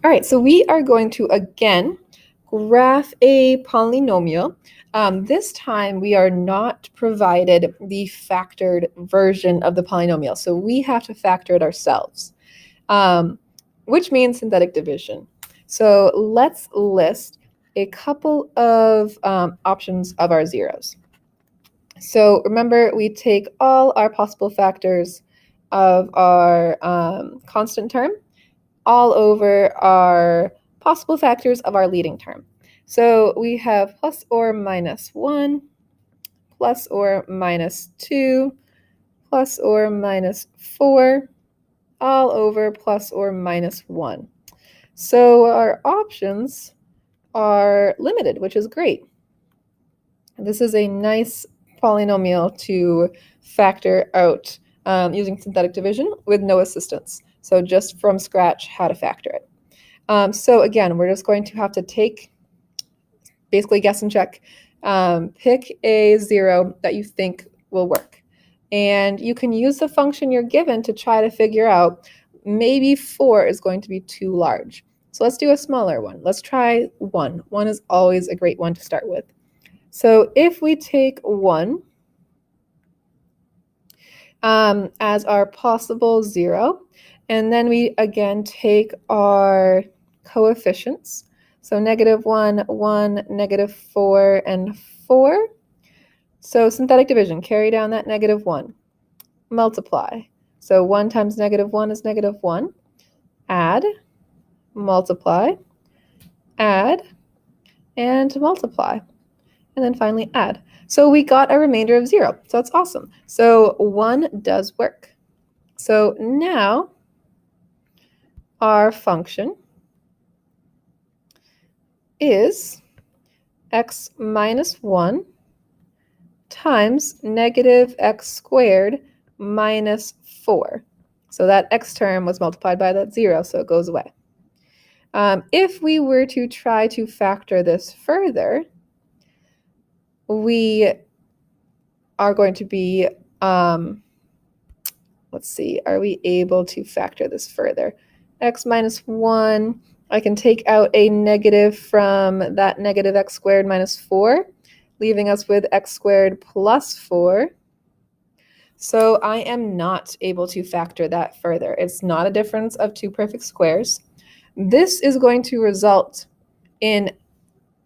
All right, so we are going to again graph a polynomial. This time we are not provided the factored version of the polynomial, so we have to factor it ourselves, which means synthetic division. So let's list a couple of options of our zeros. So remember, we take all our possible factors of our constant term all over our possible factors of our leading term. So we have plus or minus 1, plus or minus 2, plus or minus 4, all over plus or minus 1. So our options are limited, which is great. This is a nice polynomial to factor out using synthetic division with no assistance. So just from scratch, how to factor it. So again, we're just going to have to take, basically guess and check, pick a zero that you think will work. And you can use the function you're given to try to figure out maybe 4 is going to be too large. So let's do a smaller one. Let's try 1. 1 is always a great one to start with. So if we take 1 as our possible zero, and then we again take our coefficients, so -1, 1, -4, and 4. So synthetic division, carry down that -1, multiply. So 1 times -1 is -1, add, multiply, add, and multiply, and then finally add. So we got a remainder of 0, so that's awesome. So 1 does work. So now our function is x minus 1 times -x squared minus 4. So that x term was multiplied by that 0, so it goes away. If we were to try to factor this further, we are going to be, let's see, are we able to factor this further? X minus 1, I can take out a negative from that -x squared minus 4, leaving us with x squared plus 4. So I am not able to factor that further. It's not a difference of 2 perfect squares. This is going to result in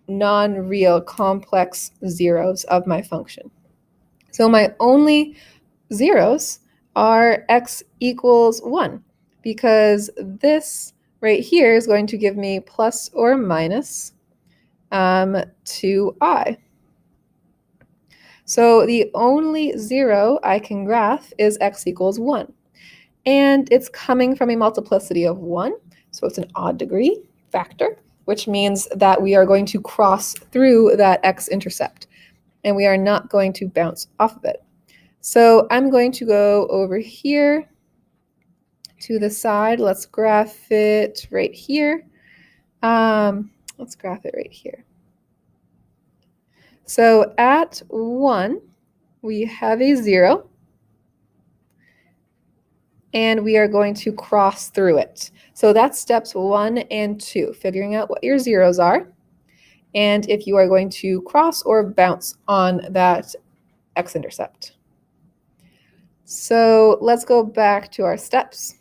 non-real complex zeros of my function. So my only zeros are x equals 1, because this right here is going to give me plus or minus 2i. So the only 0 I can graph is x equals 1. And it's coming from a multiplicity of 1, so it's an odd degree factor, which means that we are going to cross through that x-intercept, and we are not going to bounce off of it. So I'm going to go over here to the side. Let's graph it right here. Let's graph it right here. So at 1, we have a 0, and we are going to cross through it. So that's steps 1 and 2, figuring out what your zeros are, and if you are going to cross or bounce on that x-intercept. So let's go back to our steps.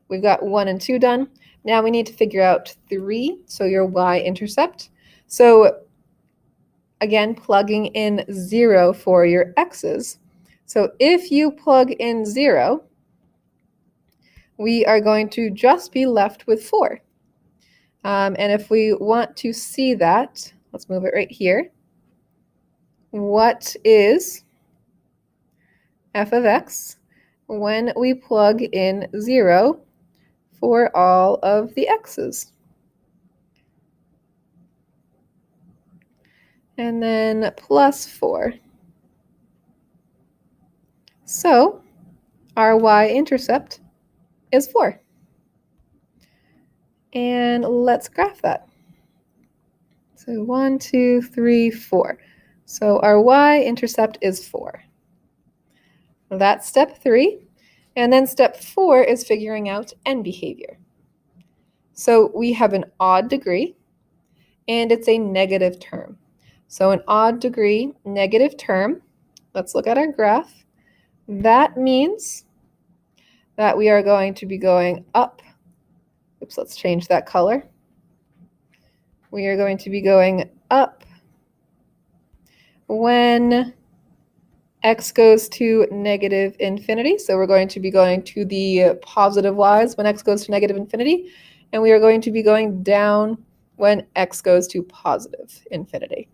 We've got 1 and 2 done. Now we need to figure out 3, so your y-intercept. So again, plugging in 0 for your x's. So if you plug in 0, we are going to just be left with 4. And if we want to see that, let's move it right here. What is f of x when we plug in 0 for all of the x's? And then plus 4. So our y-intercept is 4. And let's graph that. So 1, 2, 3, 4. So our y-intercept is 4. That's step 3. And then step 4 is figuring out end behavior. So we have an odd degree, and it's a negative term. So an odd degree negative term, let's look at our graph. That means that we are going to be going up. Oops, let's change that color. We are going to be going up when x goes to negative infinity. So we're going to be going to the positive y's when x goes to negative infinity, and we are going to be going down when x goes to positive infinity.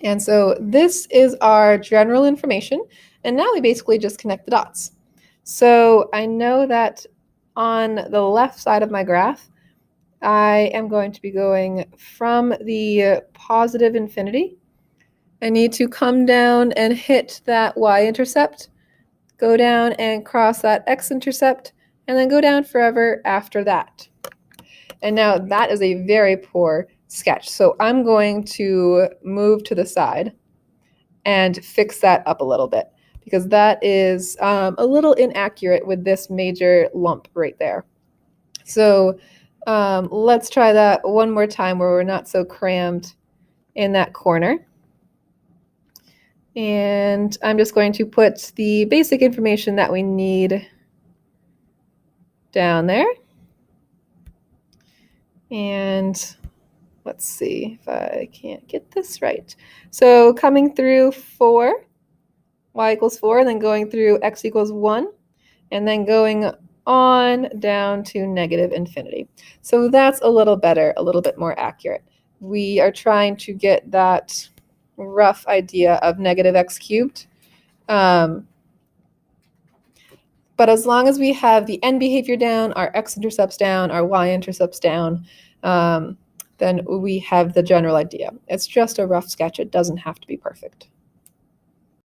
And so this is our general information, and now we basically just connect the dots. So I know that on the left side of my graph, I am going to be going from the positive infinity. I need to come down and hit that y-intercept, go down and cross that x-intercept, and then go down forever after that. And now that is a very poor sketch. So I'm going to move to the side and fix that up a little bit, because that is a little inaccurate with this major lump right there. So let's try that one more time where we're not so crammed in that corner. And I'm just going to put the basic information that we need down there. And let's see if I can't get this right. So coming through 4, y equals 4, and then going through x equals 1, and then going on down to negative infinity. So that's a little better, a little bit more accurate. We are trying to get that rough idea of negative x cubed. But as long as we have the end behavior down, our x-intercepts down, our y-intercepts down, then we have the general idea. It's just a rough sketch. It doesn't have to be perfect.